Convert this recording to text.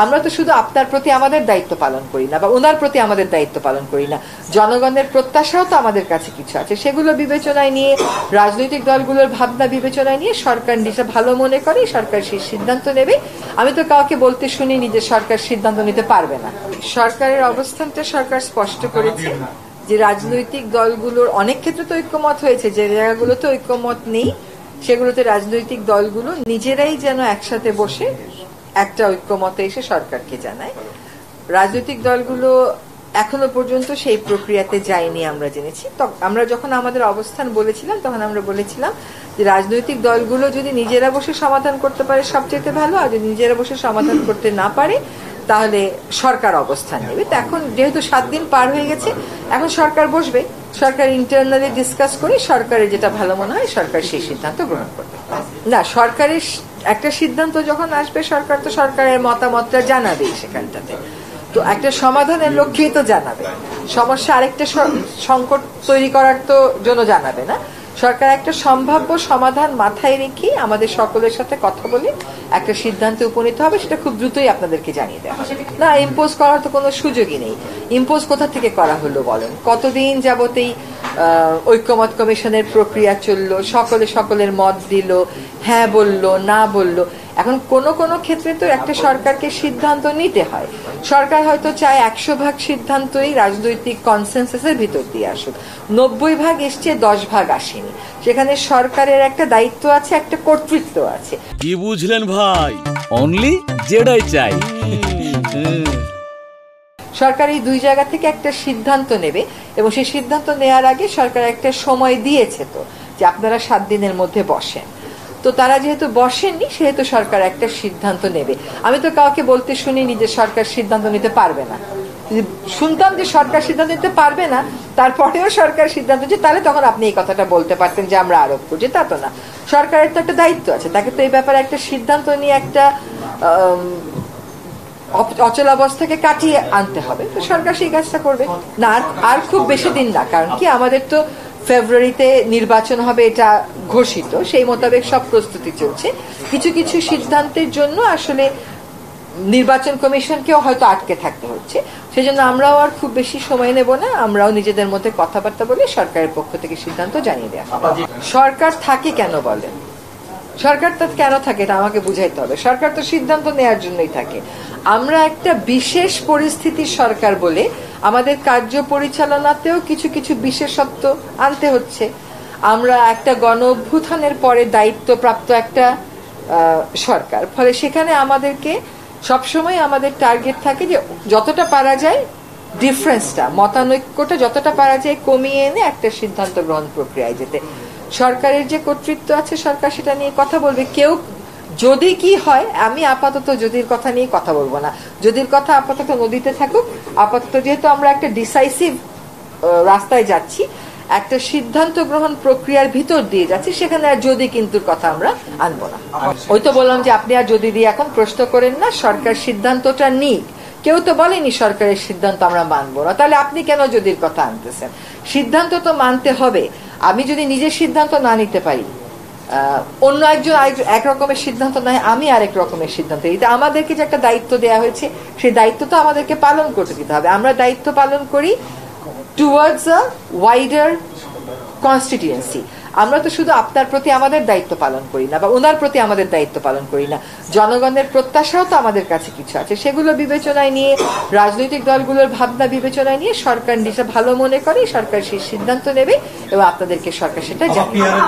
আমরা তো শুধু আপনার প্রতি আমাদের দায়িত্ব পালন করি না বা ওনার প্রতি আমাদের দায়িত্ব পালন করি না, জনগণের প্রত্যাশাও তো আমাদের কাছে কিছু আছে, সেগুলো বিবেচনায় নিয়ে রাজনৈতিক দলগুলোর ভাবনা বিবেচনায় নিয়ে সরকার যেটা ভালো মনে করে সরকার সেই সিদ্ধান্ত নেবে। আমি তো কাউকে বলতে শুনিনি যে সরকার সিদ্ধান্ত নিতে পারবে না। সরকারের অবস্থানটা সরকার স্পষ্ট করেছে যে রাজনৈতিক দলগুলোর অনেক ক্ষেত্রে তো ঐক্যমত হয়েছে, যে জায়গাগুলোতে ঐক্যমত নেই সেগুলোতে রাজনৈতিক দলগুলো নিজেরাই যেন একসাথে বসে একটা ঐক্যমতে এসে সরকারকে জানায়। রাজনৈতিক দলগুলো এখনো পর্যন্ত সেই প্রক্রিয়াতে যায়নি আমরা জেনেছি। আমরা যখন আমাদের অবস্থান বলেছিলাম তখন আমরা বলেছিলাম যে রাজনৈতিক দলগুলো যদি নিজেরা বসে সমাধান করতে পারে সবচেয়ে ভালো, আর যদি নিজেরা বসে সমাধান করতে না পারে তাহলে সরকার অবস্থান নেবে। তো এখন যেহেতু 7 দিন পার হয়ে গেছে, এখন সরকার বসবে, সরকার ইন্টারনালি ডিসকাস করে সরকারের যেটা ভালো মনে হয় সরকার সেই সিদ্ধান্ত গ্রহণ করবে। না, সরকারের একটা সিদ্ধান্ত যখন আসবে সরকার তো সরকারের মতামতটা জানাবেই সেখানটাতে, তো একটা সমাধানের লক্ষ্যেই তো জানাবে, সমস্যা আরেকটা সংকট তৈরি করার তো জন্য জানাবে না। সরকার একটা সম্ভাব্য সমাধান মাথায় রেখে আমাদের সকলের সাথে কথা বলে একটা সিদ্ধান্তে উপনীত হবে, সেটা খুব দ্রুতই আপনাদেরকে জানিয়ে দেওয়া হবে। না, ইম্পোজ করার তো কোনো সুযোগই নেই। ইম্পোজ কোথা থেকে করা হলো বলেন? কতদিন যাবতেই ঐক্যমত কমিশনের প্রক্রিয়া চললো, সকলের মত দিল, হ্যাঁ বললো, না বললো। এখন কোনো ক্ষেত্রে তো একটা সরকারকে সিদ্ধান্ত নিতে হয়। সরকার হয়তো চায় 100% সিদ্ধান্তই রাজনৈতিক কনসেনসাসের ভিতর দিয়ে আসুক, 90% এসছে, 10% আসেনি। সেখানে সরকারের একটা দায়িত্ব আছে, একটা কর্তৃত্ব আছে। কি বুঝলেন ভাই? অনলি যেটাই চাই। সরকার এই 2 জায়গা থেকে একটা সিদ্ধান্ত নেবে এবং সেই সিদ্ধান্ত নেওয়ার আগে সরকার একটা সময় দিয়েছে তো যে আপনারা 7 দিনের মধ্যে বসেন। তো তারা যেহেতু বসেননি সেহেতু সরকার একটা সিদ্ধান্ত নেবে। আমি তো কাউকে বলতে শুনিনি যে সরকার সিদ্ধান্ত নিতে পারবে না। শুনতাম যে সরকার সিদ্ধান্ত নিতে পারবে না, তারপরেও সরকার সিদ্ধান্ত নিচ্ছে, তাহলে তখন আপনি এই কথাটা বলতে পারতেন যে আমরা আরোপ করছি। তা তো না, সরকারের তো একটা দায়িত্ব আছে, তাকে তো এই ব্যাপারে একটা সিদ্ধান্ত নিয়ে একটা অচলাবস্থাকে কাটিয়ে আনতে হবে। তো সরকার সেই কাজটা করবে না। আর খুব বেশি দিন না, কারণ কি আমাদের তো ফেব্রুয়ারিতে নির্বাচন হবে এটা ঘোষিত, সেই মোতাবেক সব প্রস্তুতি চলছে। কিছু সিদ্ধান্তের জন্য আসলে নির্বাচন কমিশনকেও হয়তো আটকে থাকতে হচ্ছে, সেজন্য আমরাও আর খুব বেশি সময় নেব না, আমরাও নিজেদের মধ্যে কথাবার্তা বলে সরকারের পক্ষ থেকে সিদ্ধান্ত জানিয়ে দেওয়া। সরকার থাকে কেন বলেন? সরকার তো কেন থাকে এটা আমাকে বুঝাইতে হবে। সরকার তো সিদ্ধান্ত নেওয়ার জন্যই থাকে। আমরা একটা বিশেষ পরিস্থিতির সরকার বলে আমাদের কার্য পরিচালনাতেও কিছু বিশেষত্ব আনতে হচ্ছে। আমরা একটা গণ অভ্যুত্থানের পরে দায়িত্বপ্রাপ্ত একটা সরকার, ফলে সেখানে আমাদেরকে সবসময় আমাদের টার্গেট থাকে যে যতটা পারা যায় ডিফারেন্সটা, মতানৈক্যটা যতটা পারা যায় কমিয়ে এনে একটা সিদ্ধান্ত গ্রহণ প্রক্রিয়ায় যেতে। সরকারের যে কর্তৃত্ব আছে সরকার সেটা নিয়ে কথা বলবে। কেউ যদি কি হয়, আমি আপাতত যদির কথা নিয়ে কথা বলবো না। যদির কথা আপাতত নদীতে থাকুক। আপাতত যেহেতু আমরা একটা ডিসাইসিভ রাস্তায় যাচ্ছি, একটা সিদ্ধান্ত গ্রহণ প্রক্রিয়ার ভিতর দিয়ে যাচ্ছি, সেখানে আর যদি কিন্তুর কথা আমরা আনবো না। ওই তো বললাম যে আপনি আর যদি দিয়ে এখন প্রশ্ন করেন না, সরকার সিদ্ধান্তটা নিক। কেউ তো বলেনি সরকারের সিদ্ধান্ত আমরা মানবো না, তাহলে আপনি কেন যদির কথা আনতেছেন? সিদ্ধান্ত তো মানতে হবে। আমি যদি নিজের সিদ্ধান্ত না নিতে পারি, অন্য একজন এক রকমের সিদ্ধান্ত নেয়, আমি আরেক রকমের সিদ্ধান্ত। এটা আমাদেরকে যে একটা দায়িত্ব দেওয়া হয়েছে, সেই দায়িত্ব তো আমাদেরকে পালন করতে দিতে হবে। আমরা দায়িত্ব পালন করি টুয়ার্ডস আ ওয়াইডার কনস্টিটিউয়েন্সি। আমরা তো শুধু আপনার প্রতি আমাদের দায়িত্ব পালন করি না বা ওনার প্রতি আমাদের দায়িত্ব পালন করি না, জনগণের প্রত্যাশাও তো আমাদের কাছে কিছু আছে, সেগুলো বিবেচনায় নিয়ে রাজনৈতিক দলগুলোর ভাবনা বিবেচনায় নিয়ে সরকার যেটা ভালো মনে করে সরকার সেই সিদ্ধান্ত নেবে এবং আপনাদেরকে সরকার সেটা জানিয়ে